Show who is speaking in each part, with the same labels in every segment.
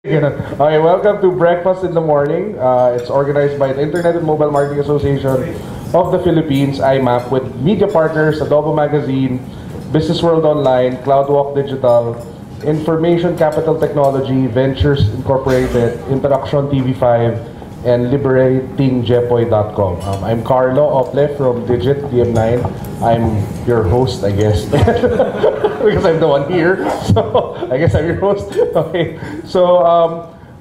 Speaker 1: Okay, welcome to Breakfast in the Morning. It's organized by the Internet and Mobile Marketing Association of the Philippines, IMMAP, with media partners, Adobo Magazine, Business World Online, CloudWalk Digital, Information Capital Technology, Ventures Incorporated, Interaction TV5, and LiberatingJepoy.com. I'm Carlo Ople from Digit DM9. I'm your host, I guess, because I'm the one here. So I guess I'm your host. Okay. So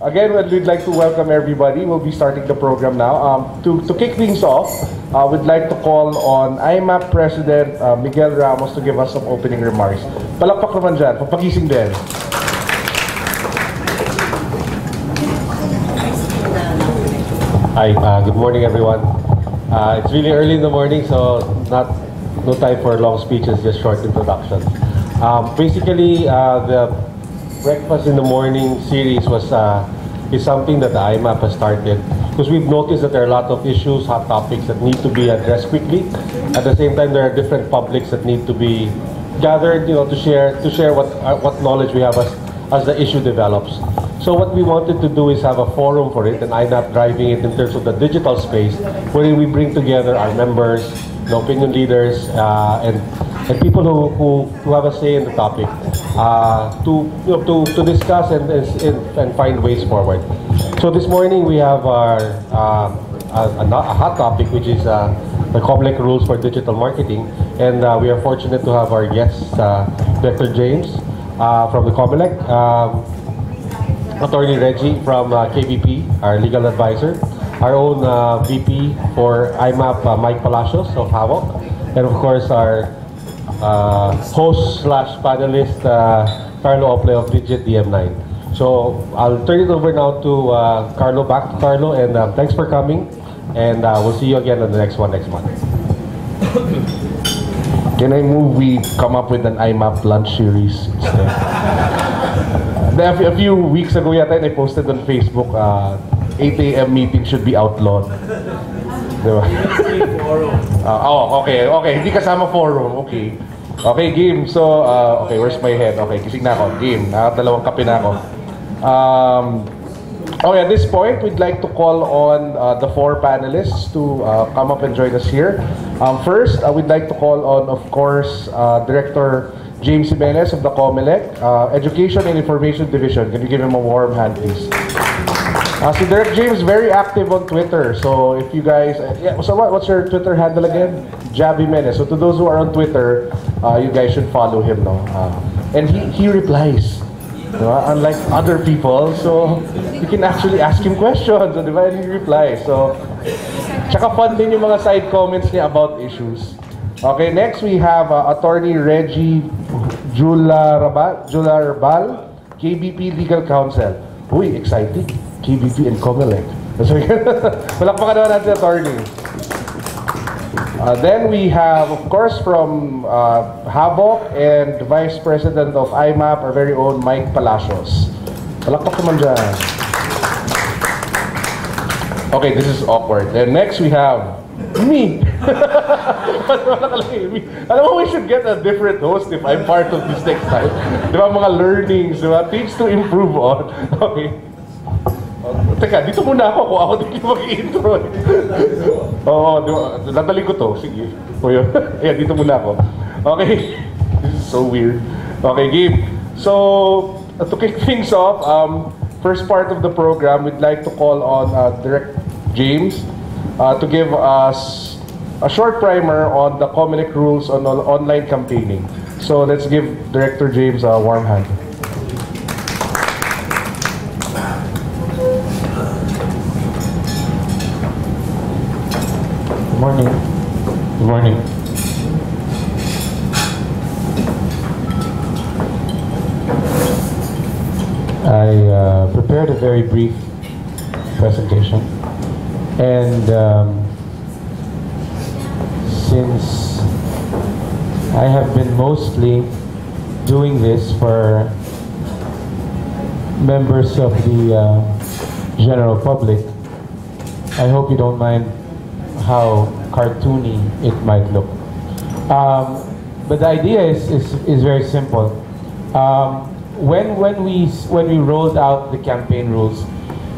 Speaker 1: again, we'd like to welcome everybody. We'll be starting the program now. To kick things off, we'd like to call on IMMAP President Miguel Ramos to give us some opening remarks. Palakpak naman dyan. Papagising din.
Speaker 2: Hi, good morning everyone. It's really early in the morning, so no time for long speeches, just short introductions. Basically, the Breakfast in the Morning series is something that the IMMAP has started because we've noticed that there are a lot of issues, hot topics that need to be addressed quickly. At the same time, there are different publics that need to be gathered, to share what knowledge we have as the issue develops. So what we wanted to do is have a forum for it, and IMMAP driving it in terms of the digital space, wherein we bring together our members, opinion leaders, and people who have a say in the topic to discuss and find ways forward. So this morning we have our a hot topic, which is the COMELEC rules for digital marketing, and we are fortunate to have our guest, Dr. James from the COMELEC. Attorney Reggie from KBP, our legal advisor, our own VP for IMMAP, Mike Palacios of Havoc, and of course our host/panelist, Carlo Ople of Digit DM9. So I'll turn it over now to Carlo, back to Carlo, and thanks for coming, and we'll see you again on the next one next month.
Speaker 1: Can I move we come up with an IMMAP lunch series instead? A few weeks ago yata, I posted on Facebook, 8 a.m. meeting should be outlawed. Diba? Okay. Hindi kasama forum. Okay. Okay, game. So, okay, where's my head? Okay, kising na ako. Game. Nakadalawang kape na ako. At this point, we'd like to call on the four panelists to come up and join us here. First, we'd like to call on, of course, Director James Jimenez of the COMELEC, Education and Information Division. Can you give him a warm hand, please? Si Direct James, very active on Twitter. So if you guys, so what's your Twitter handle again? Jab Jimenez. So to those who are on Twitter, you guys should follow him, no? And he replies, unlike other people. So you can actually ask him questions, and he replies. So, tsaka fun din yung mga side comments niya about issues. Okay, next we have Attorney Reggie Jularbal, KBP Legal Counsel. Uy, exciting. KBP and COMELEC. Palakpakan naman natin, Attorney. Then we have, of course, from Havoc and Vice President of IMMAP, our very own Mike Palacios. Palakpak naman dyan. Okay, this is awkward. And next we have me. Alam mo, we should get a different host if I'm part of this next time. Di ba, mga learnings, di ba? Things to improve on. Okay. Teka, dito muna ako kung ako din yung mag-intro. Oo, nadali ko to. Sige. Ayan, dito muna ako. Okay. This is so weird. Okay, game. So, to kick things off, first part of the program, we'd like to call on Direct James to give us a short primer on the COMELEC rules on online campaigning. So let's give Director James a warm hand.
Speaker 3: Good morning. Good morning. I prepared a very brief presentation. And since I have been mostly doing this for members of the general public, I hope you don't mind how cartoony it might look. But the idea is very simple. when we rolled out the campaign rules,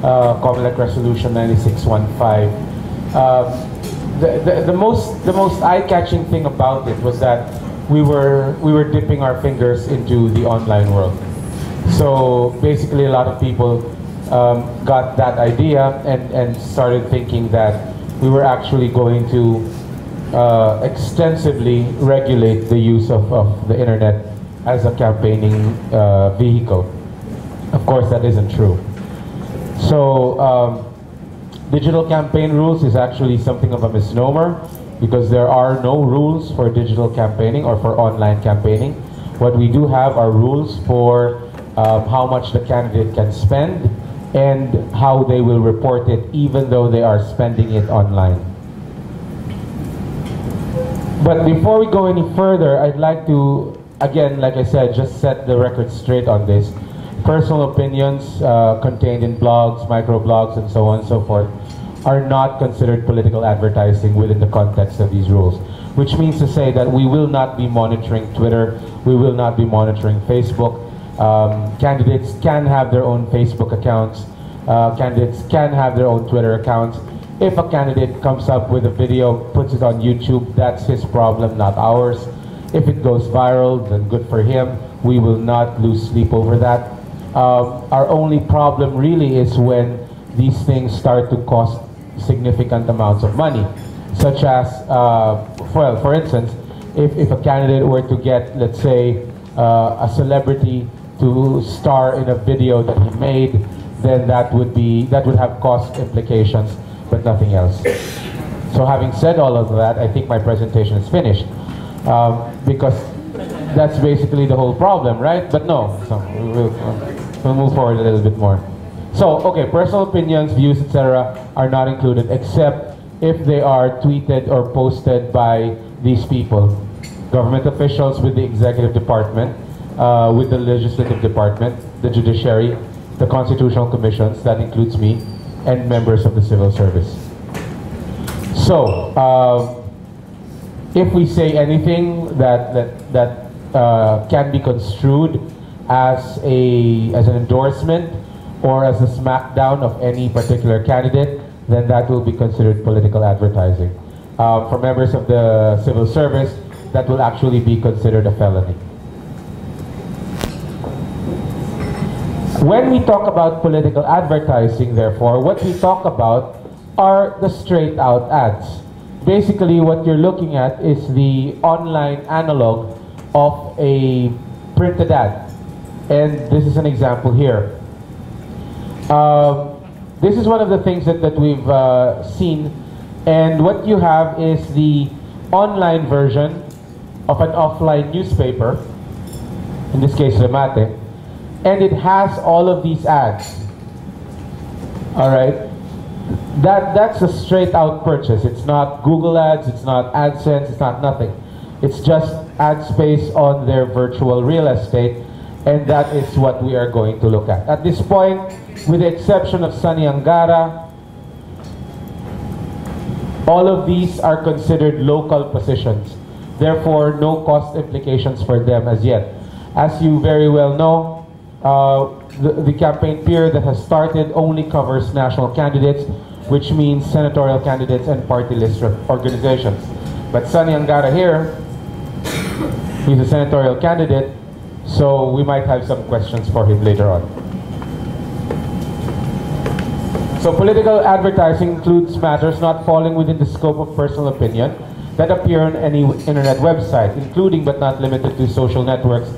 Speaker 3: COMELEC Resolution 9615, the most eye-catching thing about it was that we were dipping our fingers into the online world. So basically, a lot of people got that idea and started thinking that we were actually going to extensively regulate the use of the internet as a campaigning vehicle. Of course, that isn't true. So digital campaign rules is actually something of a misnomer, because there are no rules for digital campaigning or for online campaigning. What we do have are rules for how much the candidate can spend and how they will report it, even though they are spending it online. But before we go any further, I'd like to, again, like I said, just set the record straight on this. Personal opinions contained in blogs, microblogs, and so on and so forth are not considered political advertising within the context of these rules. Which means to say that we will not be monitoring Twitter, we will not be monitoring Facebook. Candidates can have their own Facebook accounts, candidates can have their own Twitter accounts. If a candidate comes up with a video, puts it on YouTube, that's his problem, not ours. If it goes viral, then good for him. We will not lose sleep over that. Our only problem really is when these things start to cost significant amounts of money, such as, well, for instance, if a candidate were to get, let's say, a celebrity to star in a video that he made, then that would have cost implications, but nothing else. So having said all of that, I think my presentation is finished, because that's basically the whole problem, right? But no, so we'll move forward a little bit more. So, okay, personal opinions, views, etc. are not included, except if they are tweeted or posted by these people. Government officials with the executive department, with the legislative department, the judiciary, the constitutional commissions, that includes me, and members of the civil service. So, if we say anything that can be construed as an endorsement or as a smackdown of any particular candidate, then that will be considered political advertising. For members of the civil service, that will actually be considered a felony. When we talk about political advertising, therefore, what we talk about are the straight out ads. Basically, what you're looking at is the online analog of a printed ad. And this is an example here. This is one of the things that we've seen, and what you have is the online version of an offline newspaper, in this case Remate, and it has all of these ads. Alright? That's a straight out purchase. It's not Google ads, it's not AdSense, it's not nothing. It's just ad space on their virtual real estate, and that is what we are going to look at. At this point, with the exception of Sunny Angara, all of these are considered local positions. Therefore, no cost implications for them as yet. As you very well know, the campaign period that has started only covers national candidates, which means senatorial candidates and party list organizations. But Sunny Angara here, he's a senatorial candidate, so we might have some questions for him later on. So political advertising includes matters not falling within the scope of personal opinion that appear on any internet website, including but not limited to social networks,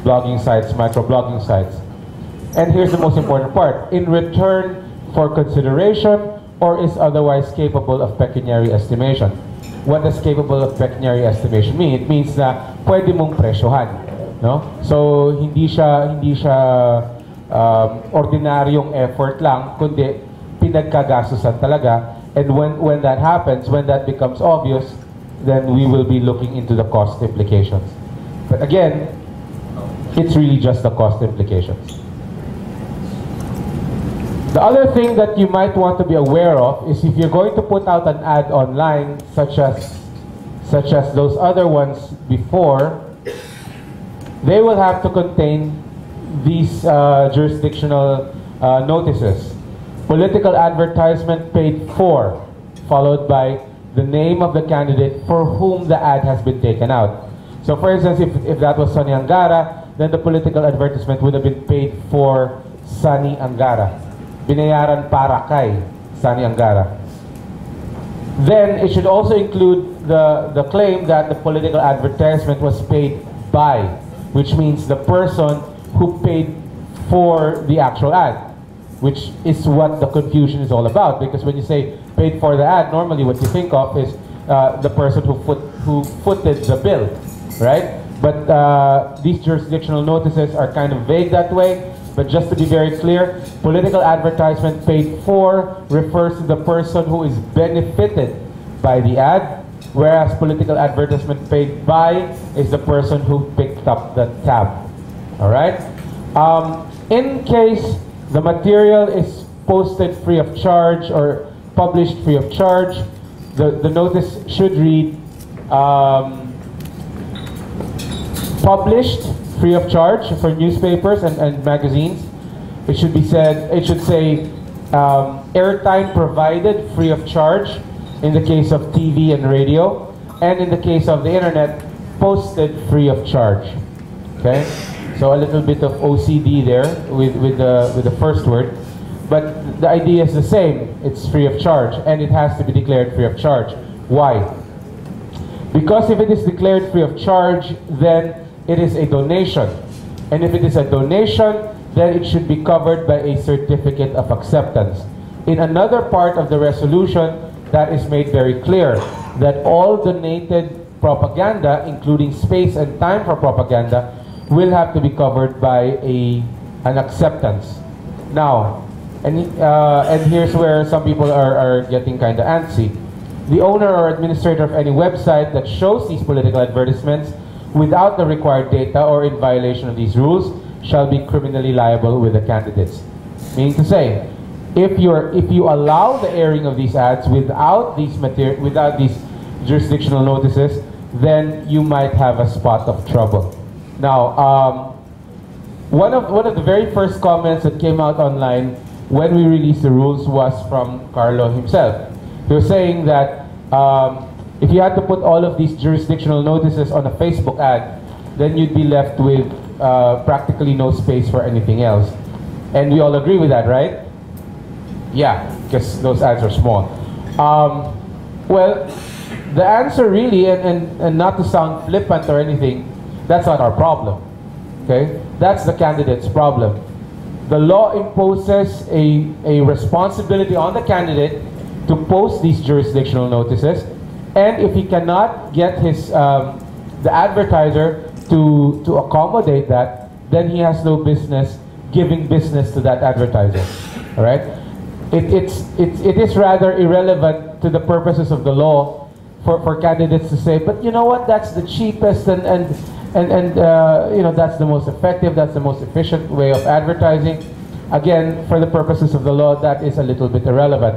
Speaker 3: blogging sites, microblogging sites. And here's the most important part: in return for consideration or is otherwise capable of pecuniary estimation. What does capable of pecuniary estimation mean? It means na pwede mong presyohan, no? So hindi siya ordinaryong effort lang, kundi pinagkagastusan talaga. And when that happens, when that becomes obvious, then we will be looking into the cost implications. But again, it's really just the cost implications. The other thing that you might want to be aware of is if you're going to put out an ad online, such as those other ones before, they will have to contain these jurisdictional notices. Political advertisement paid for, followed by the name of the candidate for whom the ad has been taken out. So for instance, if that was Sonny Angara, then the political advertisement would have been paid for Sonny Angara. Binayaran para kay Sonny Angara. Then it should also include the claim that the political advertisement was paid by, which means the person who paid for the actual ad, which is what the confusion is all about. Because when you say paid for the ad, normally what you think of is the person who footed the bill, right? But these jurisdictional notices are kind of vague that way. But just to be very clear, political advertisement paid for refers to the person who is benefited by the ad, whereas political advertisement paid by is the person who picked up the tab. All right? In case the material is posted free of charge or published free of charge, the notice should read published free of charge for newspapers and magazines. It should say airtime provided free of charge in the case of TV and radio, and in the case of the internet, posted free of charge. Okay, so a little bit of OCD there with the first word, but the idea is the same. It's free of charge, and it has to be declared free of charge. Why? Because if it is declared free of charge, then it is a donation. And if it is a donation, then it should be covered by a certificate of acceptance. In another part of the resolution, that is made very clear that all donated propaganda, including space and time for propaganda, will have to be covered by an acceptance. Now, and here's where some people are getting kind of antsy. The owner or administrator of any website that shows these political advertisements without the required data or in violation of these rules shall be criminally liable with the candidates. Meaning to say, if you allow the airing of these ads without these jurisdictional notices, then you might have a spot of trouble. Now, one of the very first comments that came out online when we released the rules was from Carlo himself. He was saying that if you had to put all of these jurisdictional notices on a Facebook ad, then you'd be left with practically no space for anything else. And we all agree with that, right? Yeah, because those ads are small. Well, the answer really, and not to sound flippant or anything, that's not our problem. Okay? That's the candidate's problem. The law imposes a responsibility on the candidate to post these jurisdictional notices, and if he cannot get the advertiser to accommodate that, then he has no business giving business to that advertiser. All right? It is rather irrelevant to the purposes of the law for candidates to say, but you know what, that's the cheapest and you know, that's the most effective, that's the most efficient way of advertising. Again, for the purposes of the law, that is a little bit irrelevant.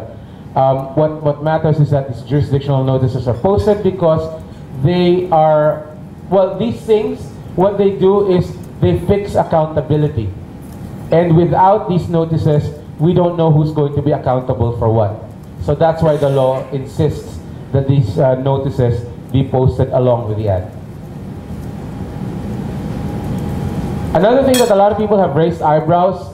Speaker 3: What matters is that these jurisdictional notices are posted because they are, well, these things, what they do is they fix accountability. And without these notices, we don't know who's going to be accountable for what. So that's why the law insists that these notices be posted along with the ad. Another thing that a lot of people have raised eyebrows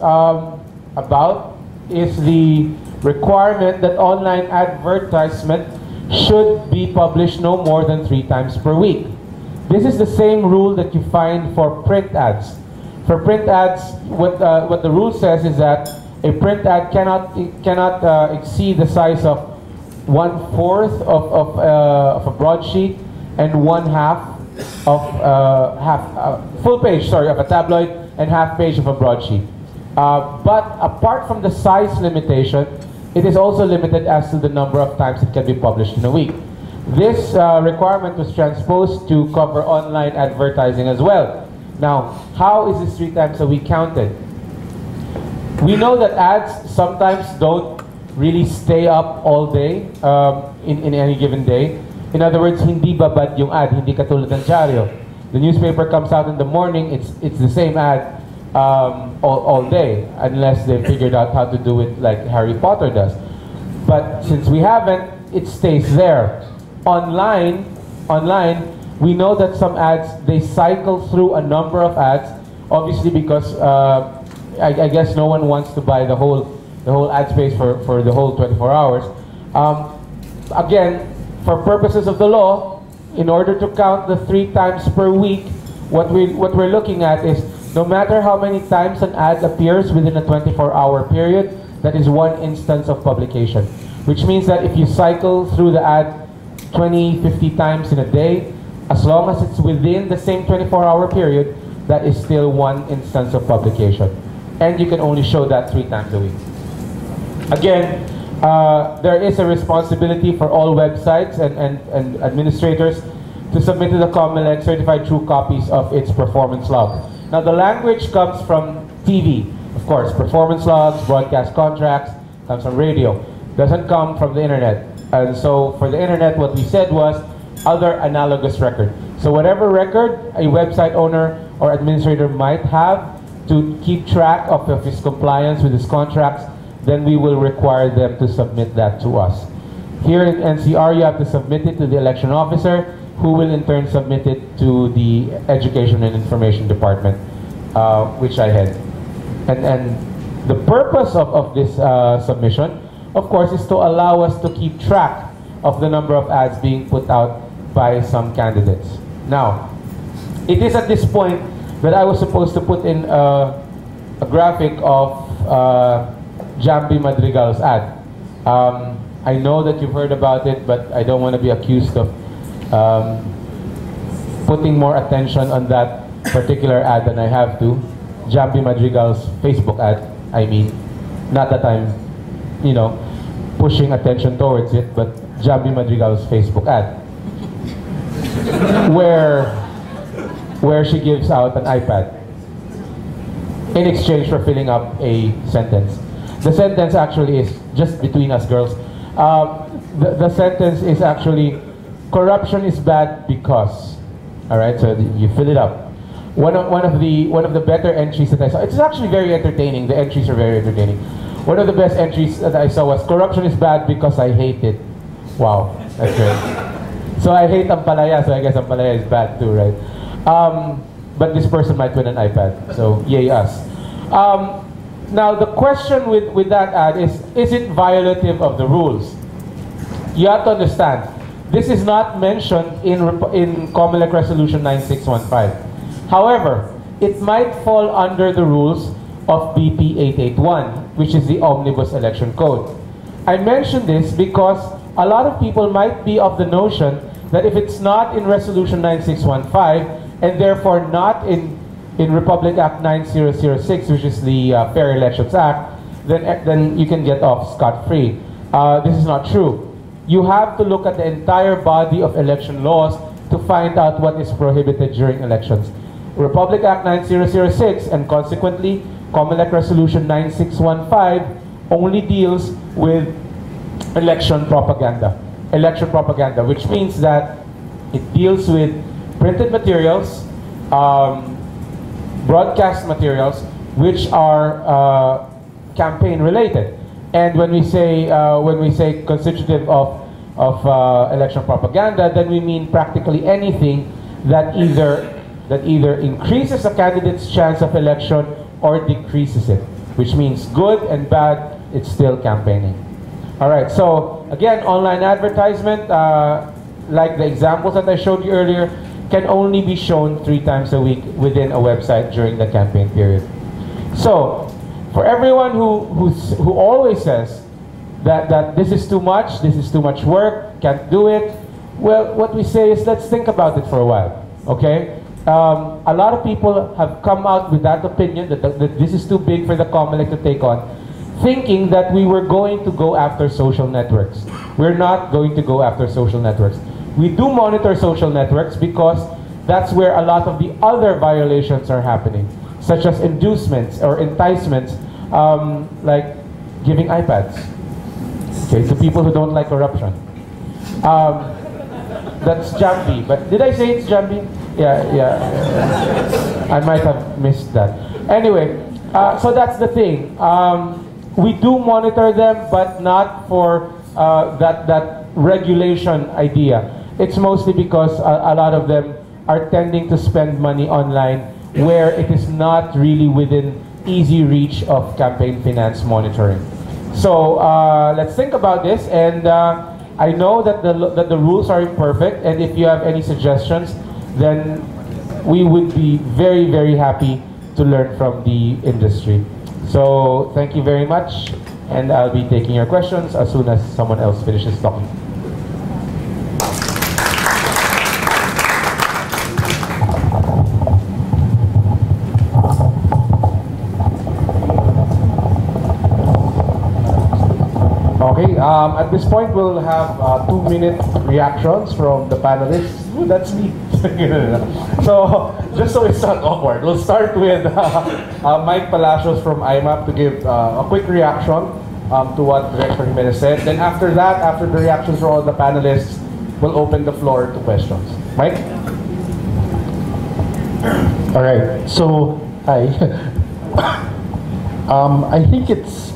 Speaker 3: about is the requirement that online advertisement should be published no more than 3 times per week. This is the same rule that you find for print ads. For print ads, what the rule says is that a print ad cannot exceed the size of 1/4 of a broadsheet and 1/2 of full page, sorry, of a tabloid and half page of a broadsheet. But apart from the size limitation, it is also limited as to the number of times it can be published in a week. This requirement was transposed to cover online advertising as well. Now, how is this 3 times a week counted? We know that ads sometimes don't really stay up all day in any given day. In other words, hindi babad yung ad, hindi katulad ng dyaryo. The newspaper comes out in the morning, it's the same ad all day, unless they figured out how to do it like Harry Potter does. But since we haven't, it stays there. Online, we know that some ads, they cycle through a number of ads, obviously because I guess no one wants to buy the whole ad space for the whole 24 hours. Again, for purposes of the law, in order to count the 3 times per week, what we're looking at is no matter how many times an ad appears within a 24-hour period, that is 1 instance of publication. Which means that if you cycle through the ad 20, 50 times in a day, as long as it's within the same 24-hour period, that is still 1 instance of publication. And you can only show that 3 times a week. Again, there is a responsibility for all websites and administrators to submit to the COMELEC certified true copies of its performance log. Now the language comes from TV, of course, performance logs, broadcast contracts, comes from radio. Doesn't come from the internet. And so for the internet, what we said was other analogous record. So whatever record a website owner or administrator might have to keep track of his compliance with his contracts, then we will require them to submit that to us. Here in NCR, you have to submit it to the election officer, who will in turn submit it to the Education and Information Department, which I head. And the purpose of this submission, of course, is to allow us to keep track of the number of ads being put out by some candidates. Now, it is at this point that I was supposed to put in a graphic of Jambi Madrigal's ad. I know that you've heard about it, but I don't want to be accused of putting more attention on that particular ad than I have to. Jambi Madrigal's Facebook ad, I mean. Not that I'm, you know, pushing attention towards it, but Jambi Madrigal's Facebook ad. where she gives out an iPad in exchange for filling up a sentence. The sentence actually is, just between us girls, the sentence is actually, corruption is bad because. Alright, so you fill it up. One of the better entries that I saw, it's actually very entertaining, the entries are very entertaining. One of the best entries that I saw was, corruption is bad because I hate it. Wow, that's great. So I hate Ampalaya, so I guess Ampalaya is bad too, right? But this person might win an iPad, so yay us. Now the question with that ad is it violative of the rules? You have to understand, this is not mentioned in COMELEC Resolution 9615. However, it might fall under the rules of BP 881, which is the Omnibus Election Code. I mention this because a lot of people might be of the notion that if it's not in Resolution 9615, and therefore not in Republic Act 9006, which is the Fair Elections Act, then you can get off scot-free. This is not true. You have to look at the entire body of election laws to find out what is prohibited during elections. Republic Act 9006 and consequently COMELEC Resolution 9615 only deals with election propaganda. Election propaganda, which means that it deals with printed materials, broadcast materials, which are campaign related. And when we say constitutive of election propaganda, then we mean practically anything that either increases a candidate's chance of election or decreases it, which means good and bad, it's still campaigning. All right, so again, online advertisement, like the examples that I showed you earlier, can only be shown 3 times a week within a website during the campaign period. So, for everyone who always says that this is too much work, can't do it, well, what we say is let's think about it for a while, okay? A lot of people have come out with that opinion that this is too big for the COMELEC to take on, thinking that we were going to go after social networks. We're not going to go after social networks. We do monitor social networks because that's where a lot of the other violations are happening, such as inducements or enticements, like giving iPads, okay, to people who don't like corruption. That's Jambi, but did I say it's Jambi? Yeah. I might have missed that. Anyway, so that's the thing. We do monitor them, but not for that regulation idea. It's mostly because a lot of them are tending to spend money online where it is not really within easy reach of campaign finance monitoring. So let's think about this, and I know that the rules are imperfect, and if you have any suggestions, then we would be very, very happy to learn from the industry. So thank you very much, and I'll be taking your questions as soon as someone else finishes talking.
Speaker 1: Okay, at this point we'll have 2-minute reactions from the panelists. Ooh, that's neat. So, just so it's not awkward, we'll start with Mike Palacios from IMMAP to give a quick reaction to what Director Jimenez said. Then after that, after the reactions from all the panelists, we'll open the floor to questions. Mike?
Speaker 4: All right, so hi. I think it's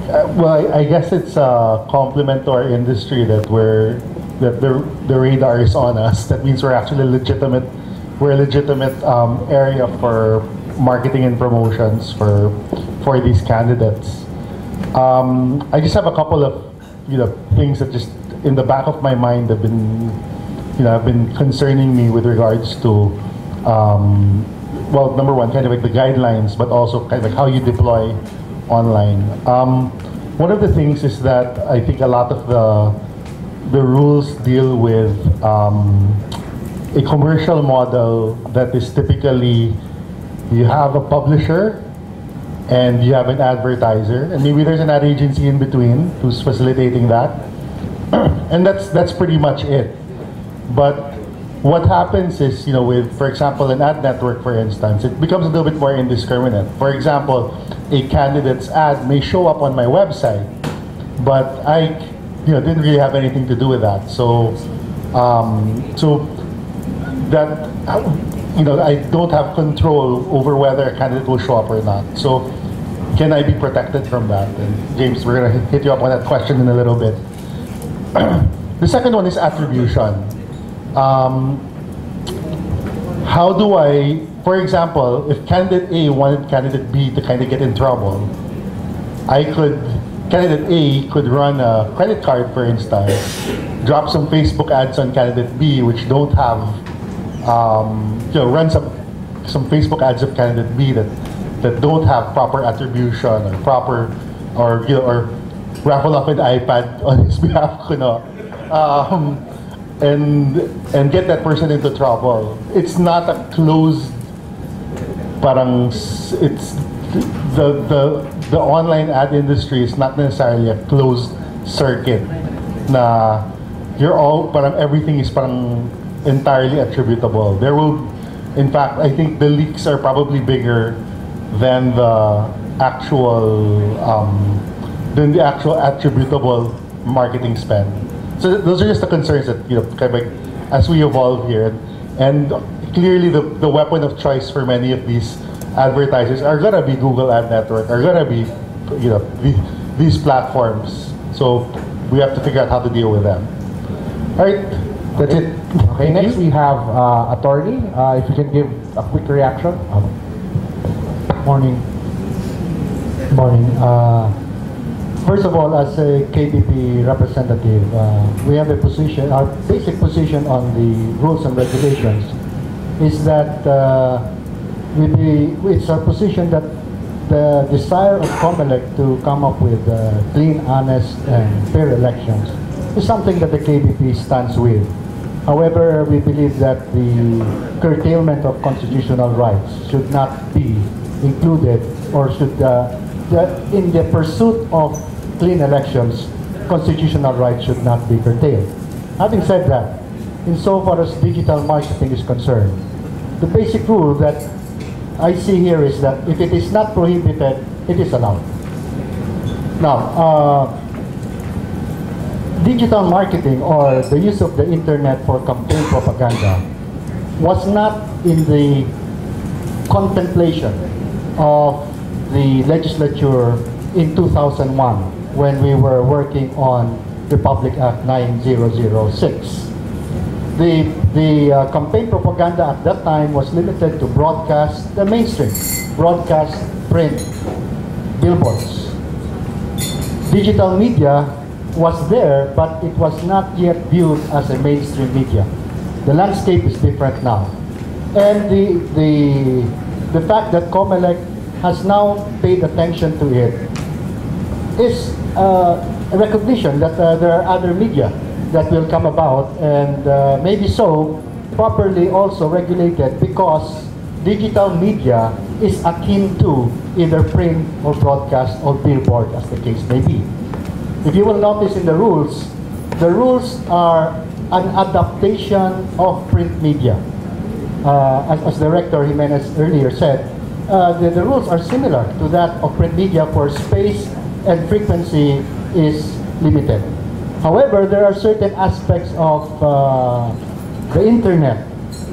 Speaker 4: well, I guess it's a compliment to our industry that the radar is on us. That means we're actually legitimate. We're a legitimate area for marketing and promotions for these candidates. I just have a couple of things that just in the back of my mind have been concerning me with regards to well, number one, kind of like the guidelines, but also kind of like how you deploy online. One of the things is that I think a lot of the rules deal with a commercial model that is typically you have a publisher and you have an advertiser, and maybe there's an ad agency in between who's facilitating that, and that's pretty much it. But what happens is, with, for example, an ad network, for instance, it becomes a little bit more indiscriminate. For example, a candidate's ad may show up on my website, but I, didn't really have anything to do with that. So, that, I don't have control over whether a candidate will show up or not. So, can I be protected from that? And James, we're gonna hit you up on that question in a little bit. The second one is attribution. How do I, for example, if candidate A wanted candidate B to kind of get in trouble, candidate A could run a credit card, for instance, drop some Facebook ads on candidate B, which don't have, run some Facebook ads of candidate B that don't have proper attribution or raffle off an iPad on his behalf, and get that person into trouble. It's not a closed, it's the online ad industry is not necessarily a closed circuit. Na everything is entirely attributable. There will, in fact, I think the leaks are probably bigger than the actual attributable marketing spend. So those are just the concerns that kind of like, as we evolve here, and clearly the weapon of choice for many of these advertisers are gonna be Google Ad Network, are gonna be these platforms. So we have to figure out how to deal with them. All right, that's it.
Speaker 1: Okay, next we have attorney. If you can give a quick reaction.
Speaker 5: Morning. First of all, as a KBP representative, we have a position, our basic position on the rules and regulations is that it's our position that the desire of COMELEC to come up with clean, honest, and fair elections is something that the KBP stands with. However, we believe that the curtailment of constitutional rights should not be included, or should, in the pursuit of clean elections, constitutional rights should not be curtailed. Having said that, insofar as digital marketing is concerned, the basic rule that I see here is that if it is not prohibited, it is allowed. Now, digital marketing, or the use of the internet for campaign propaganda, was not in the contemplation of the legislature in 2001 when we were working on Republic Act 9006. The campaign propaganda at that time was limited to broadcast, the mainstream, broadcast, print, billboards. Digital media was there, but it was not yet viewed as a mainstream media. The landscape is different now. And the fact that COMELEC has now paid attention to it is a recognition that there are other media that will come about, and maybe so properly also regulated, because digital media is akin to either print or broadcast or billboard, as the case may be. If you will notice in the rules are an adaptation of print media. As Director Jimenez earlier said, the rules are similar to that of print media, for space and frequency is limited. However, there are certain aspects of the internet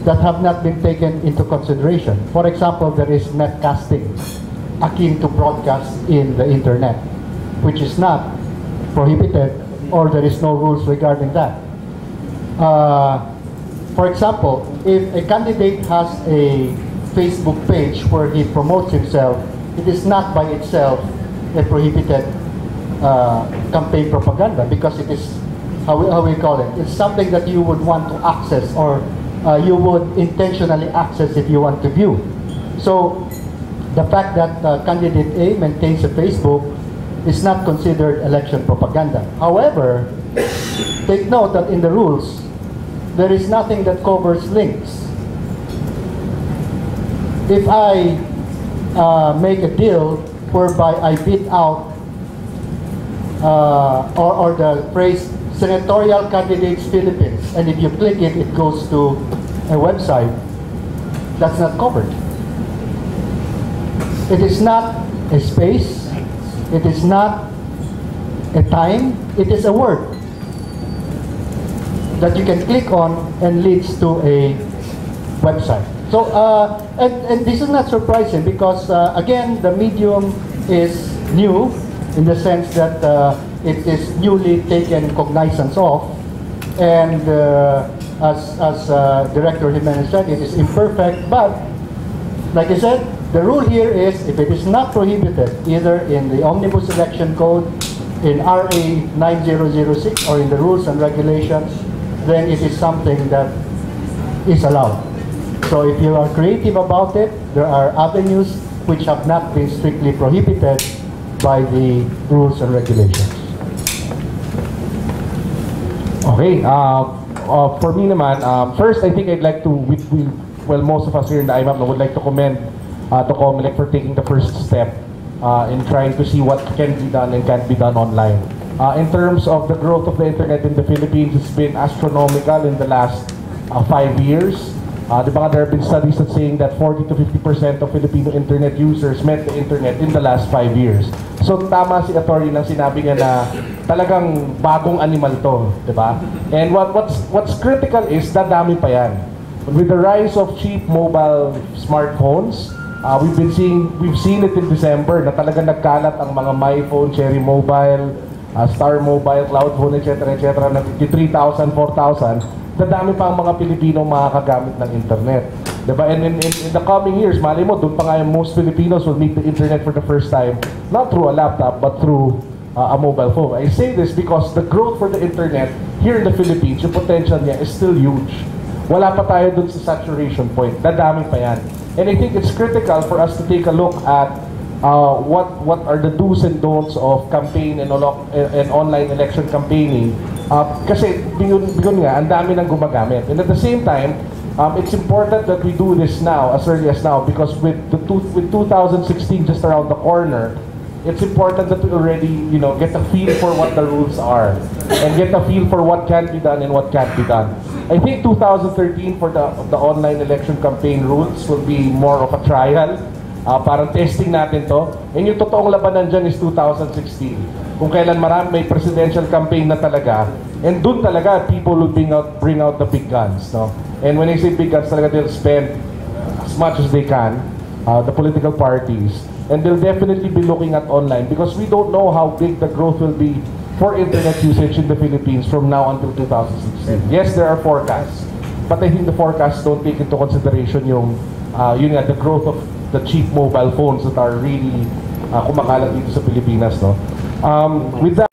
Speaker 5: that have not been taken into consideration. For example, there is netcasting, akin to broadcast in the internet, which is not prohibited, or there is no rules regarding that. For example, if a candidate has a Facebook page where he promotes himself, it is not by itself a prohibited campaign propaganda, because it is, how we call it, it's something that you would want to access, or you would intentionally access if you want to view. So the fact that candidate A maintains a Facebook is not considered election propaganda. However, take note that in the rules, there is nothing that covers links. If I make a deal whereby I bid out or the phrase senatorial candidates Philippines, and if you click it, it goes to a website, that's not covered. It is not a space, it is not a time, it is a word that you can click on and leads to a website. So, and this is not surprising, because again, the medium is new in the sense that it is newly taken cognizance of, and as Director Jimenez said, it is imperfect, but like I said, the rule here is if it is not prohibited either in the Omnibus Election Code, in RA 9006, or in the rules and regulations, then it is something that is allowed. So if you are creative about it, there are avenues which have not been strictly prohibited by the rules and regulations.
Speaker 1: Okay, for me naman, first I think I'd like to, well, most of us here in the IMMAP would like to commend to COMELEC for taking the first step in trying to see what can be done and can't be done online. In terms of the growth of the internet in the Philippines, it's been astronomical in the last 5 years. There have been studies that saying that 40 to 50% of Filipino internet users met the internet in the last 5 years. So tama si Atty. nang sinabi niya na talagang bagong animal to, di ba? And what's critical is dadami pa yan. With the rise of cheap mobile smartphones, we've seen it in December na talagang nagkalat ang mga MyPhone, Cherry Mobile, Star Mobile, Cloud Phone, etc. na 3,000, 4,000. Dadami pa ang mga Pilipino makakagamit ng internet. Diba? And in the coming years, mali mo, doon pa nga yung most Filipinos will meet the internet for the first time, not through a laptop, but through a mobile phone. I say this because the growth for the internet here in the Philippines, yung potential niya is still huge. Wala pa tayo doon sa saturation point. Dadami pa yan. And I think it's critical for us to take a look at what are the do's and don'ts of campaign and online election campaigning. Kasi bigon nga, ang dami nang gumagamit. And at the same time, it's important that we do this now, as early as now, because with 2016 just around the corner, it's important that we already, get a feel for what the rules are and get a feel for what can be done and what can't be done. I think 2013 for the online election campaign rules will be more of a trial. Parang testing natin to. And yung totoong labanan dyan is 2016. Kung kailan may presidential campaign na talaga, and dun talaga people will bring out the big guns, no? And when I say big guns, talaga they'll spend as much as they can the political parties, and they'll definitely be looking at online because we don't know how big the growth will be for internet usage in the Philippines from now until 2016. Yes, there are forecasts, but I think the forecasts don't take into consideration the growth of the cheap mobile phones that are really kumakalat dito sa Pilipinas, no? With that.